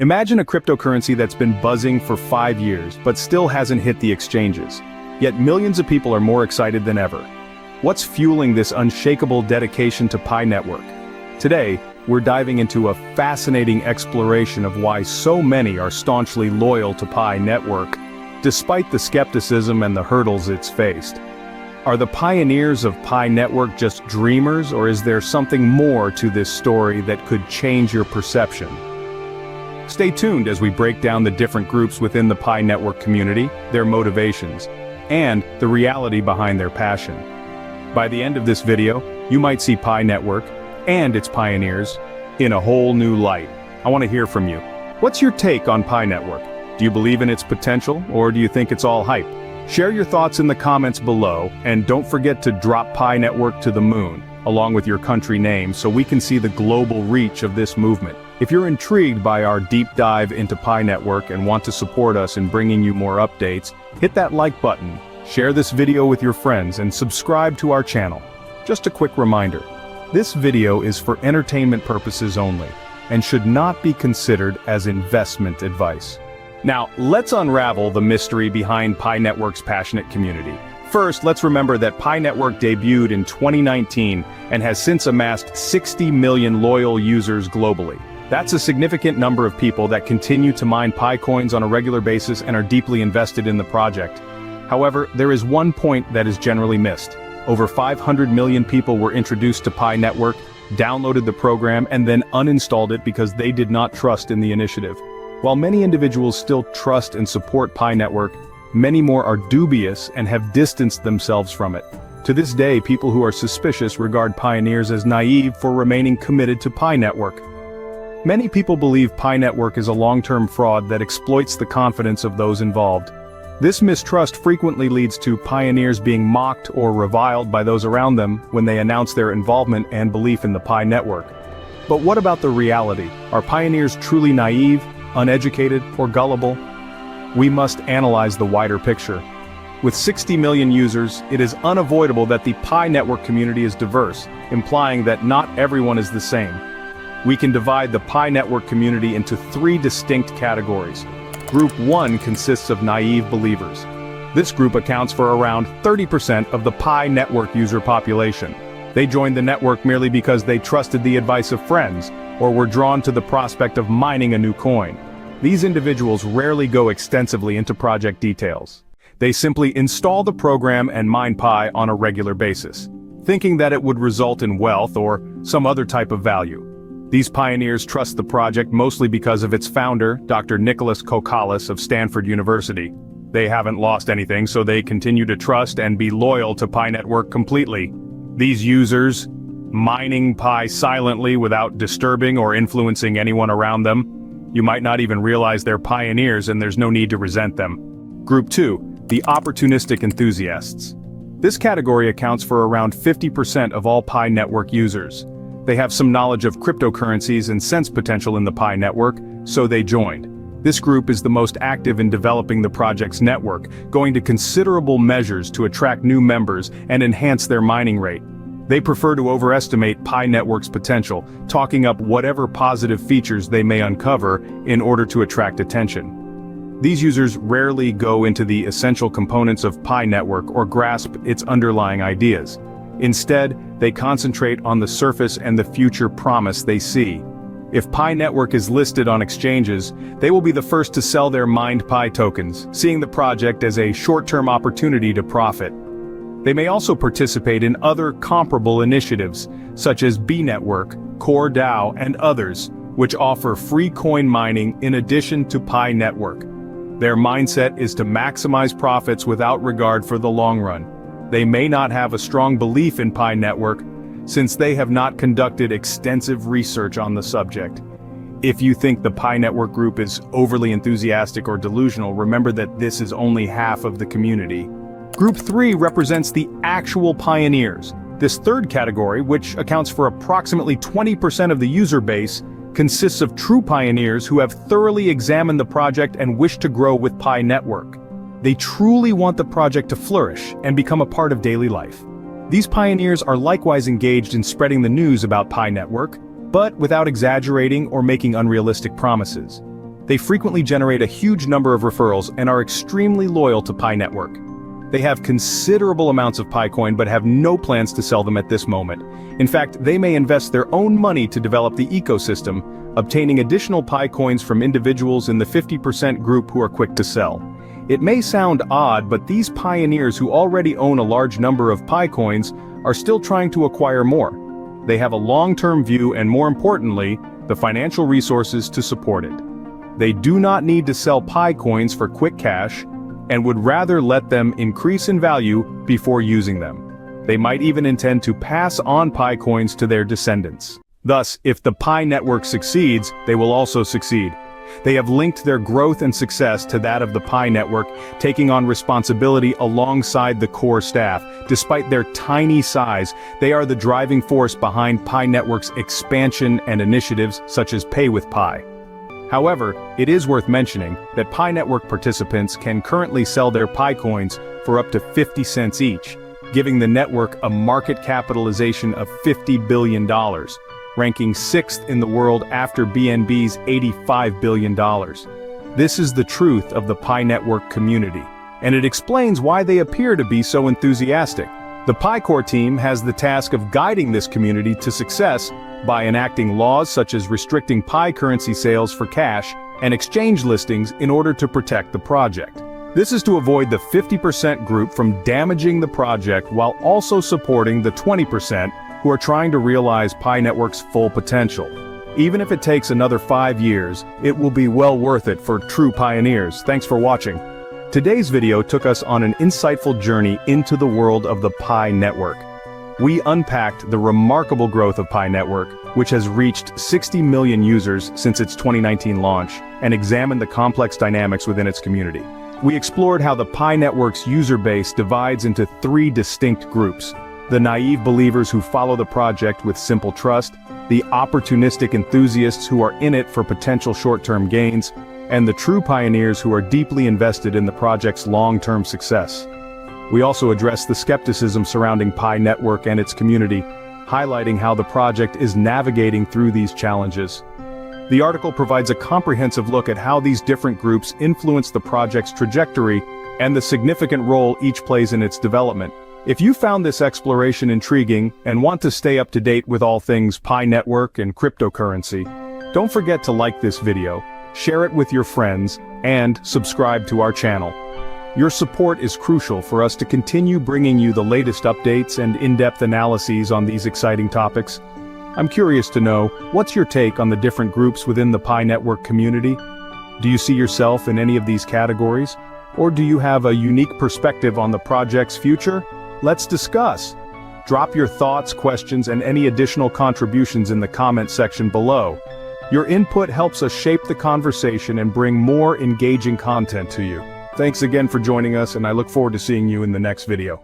Imagine a cryptocurrency that's been buzzing for 5 years but still hasn't hit the exchanges. Yet millions of people are more excited than ever. What's fueling this unshakable dedication to Pi Network? Today, we're diving into a fascinating exploration of why so many are staunchly loyal to Pi Network, despite the skepticism and the hurdles it's faced. Are the pioneers of Pi Network just dreamers, or is there something more to this story that could change your perception? Stay tuned as we break down the different groups within the Pi Network community, their motivations, and the reality behind their passion. By the end of this video, you might see Pi Network and its pioneers in a whole new light. I want to hear from you. What's your take on Pi Network? Do you believe in its potential, or do you think it's all hype? Share your thoughts in the comments below, and don't forget to drop Pi Network to the moon, along with your country name, so we can see the global reach of this movement. If you're intrigued by our deep dive into Pi Network and want to support us in bringing you more updates, hit that like button, share this video with your friends, and subscribe to our channel. Just a quick reminder, this video is for entertainment purposes only, and should not be considered as investment advice. Now, let's unravel the mystery behind Pi Network's passionate community. First, let's remember that Pi Network debuted in 2019 and has since amassed 60 million loyal users globally. That's a significant number of people that continue to mine Pi coins on a regular basis and are deeply invested in the project. However, there is one point that is generally missed. Over 500 million people were introduced to Pi Network, downloaded the program, and then uninstalled it because they did not trust in the initiative. While many individuals still trust and support Pi Network, many more are dubious and have distanced themselves from it. To this day, people who are suspicious regard pioneers as naive for remaining committed to Pi Network. Many people believe Pi Network is a long-term fraud that exploits the confidence of those involved. This mistrust frequently leads to pioneers being mocked or reviled by those around them when they announce their involvement and belief in the Pi Network. But what about the reality? Are pioneers truly naive, uneducated, or gullible? We must analyze the wider picture. With 60 million users, it is unavoidable that the Pi Network community is diverse, implying that not everyone is the same. We can divide the Pi Network community into 3 distinct categories. Group 1 consists of naive believers. This group accounts for around 30% of the Pi Network user population. They joined the network merely because they trusted the advice of friends, or were drawn to the prospect of mining a new coin. These individuals rarely go extensively into project details. They simply install the program and mine Pi on a regular basis, thinking that it would result in wealth or some other type of value. These pioneers trust the project mostly because of its founder, Dr. Nicholas Kokkalis of Stanford University. They haven't lost anything, so they continue to trust and be loyal to Pi Network completely. These users, mining Pi silently without disturbing or influencing anyone around them, you might not even realize they're pioneers and there's no need to resent them. Group 2, the opportunistic enthusiasts. This category accounts for around 50% of all Pi Network users. They have some knowledge of cryptocurrencies and sense potential in the Pi Network, so they joined. This group is the most active in developing the project's network, going to considerable measures to attract new members and enhance their mining rate. They prefer to overestimate Pi Network's potential, talking up whatever positive features they may uncover in order to attract attention. These users rarely go into the essential components of Pi Network or grasp its underlying ideas. Instead, they concentrate on the surface and the future promise they see. If Pi Network is listed on exchanges, they will be the first to sell their mined Pi tokens, seeing the project as a short-term opportunity to profit. They may also participate in other comparable initiatives, such as B Network, Core DAO, and others, which offer free coin mining in addition to Pi Network. Their mindset is to maximize profits without regard for the long run. They may not have a strong belief in Pi Network, since they have not conducted extensive research on the subject. If you think the Pi Network group is overly enthusiastic or delusional, remember that this is only half of the community. Group 3 represents the actual pioneers. This third category, which accounts for approximately 20% of the user base, consists of true pioneers who have thoroughly examined the project and wish to grow with Pi Network. They truly want the project to flourish and become a part of daily life. These pioneers are likewise engaged in spreading the news about Pi Network, but without exaggerating or making unrealistic promises. They frequently generate a huge number of referrals and are extremely loyal to Pi Network. They have considerable amounts of Pi coin but have no plans to sell them at this moment. In fact, they may invest their own money to develop the ecosystem, obtaining additional Pi coins from individuals in the 50% group who are quick to sell. It may sound odd, but these pioneers who already own a large number of Pi coins are still trying to acquire more. They have a long-term view and, more importantly, the financial resources to support it. They do not need to sell Pi coins for quick cash and would rather let them increase in value before using them. They might even intend to pass on Pi coins to their descendants. Thus, if the Pi network succeeds, they will also succeed. They have linked their growth and success to that of the Pi network, taking on responsibility alongside the core staff. Despite their tiny size, they are the driving force behind Pi network's expansion and initiatives such as Pay with Pi. However, it is worth mentioning that Pi network participants can currently sell their Pi coins for up to 50 cents each, giving the network a market capitalization of $50 billion. Ranking 6th in the world after BNB's $85 billion. This is the truth of the Pi network community, and it explains why they appear to be so enthusiastic. The Pi Core team has the task of guiding this community to success by enacting laws such as restricting Pi currency sales for cash and exchange listings in order to protect the project. This is to avoid the 50% group from damaging the project while also supporting the 20% who are trying to realize Pi Network's full potential. Even if it takes another 5 years, it will be well worth it for true pioneers. Thanks for watching. Today's video took us on an insightful journey into the world of the Pi Network. We unpacked the remarkable growth of Pi Network, which has reached 60 million users since its 2019 launch, and examined the complex dynamics within its community. We explored how the Pi Network's user base divides into 3 distinct groups: the naive believers who follow the project with simple trust, the opportunistic enthusiasts who are in it for potential short-term gains, and the true pioneers who are deeply invested in the project's long-term success. We also address the skepticism surrounding Pi Network and its community, highlighting how the project is navigating through these challenges. The article provides a comprehensive look at how these different groups influence the project's trajectory and the significant role each plays in its development. If you found this exploration intriguing and want to stay up to date with all things Pi Network and cryptocurrency, don't forget to like this video, share it with your friends, and subscribe to our channel. Your support is crucial for us to continue bringing you the latest updates and in-depth analyses on these exciting topics. I'm curious to know, what's your take on the different groups within the Pi Network community? Do you see yourself in any of these categories? Or do you have a unique perspective on the project's future? Let's discuss. Drop your thoughts, questions, and any additional contributions in the comment section below. Your input helps us shape the conversation and bring more engaging content to you. Thanks again for joining us, and I look forward to seeing you in the next video.